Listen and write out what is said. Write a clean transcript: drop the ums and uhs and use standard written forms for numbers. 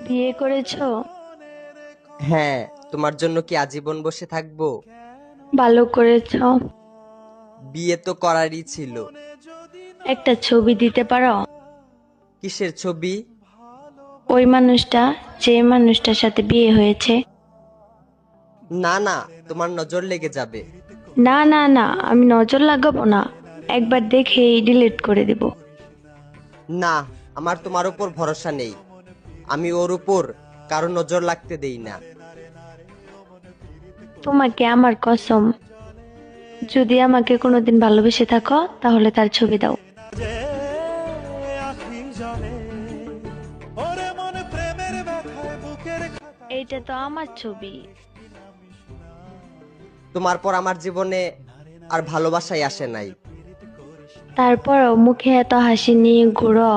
বিয়ে করেছো? হ্যাঁ। তোমার জন্য কি আজীবন বসে থাকবো? ভালো করেছো। বিয়ে তো করারই ছিল। একটা ছবি দিতে পারো? কিসের ছবি? ওই মানুষটা, যে মানুষটার সাথে বিয়ে হয়েছে। না না, তোমার নজর লেগে যাবে। না না না, আমি নজর লাগাবো না, একবার দেখেই ডিলিট করে দিব। না, আমার তোমার উপর ভরসা নেই। আমি ওর উপর কারো নজর লাগতে দেই না। তোমাকে আমার কসম, যদি আমাকে কোনোদিন ভালোবেসে থাকো তাহলে তার ছবি দাও। এইটা তো আমার ছবি। তোমার পর আমার জীবনে আর ভালোবাসাই আসে নাই। তারপরও মুখে এত হাসি নিয়ে ঘুরো।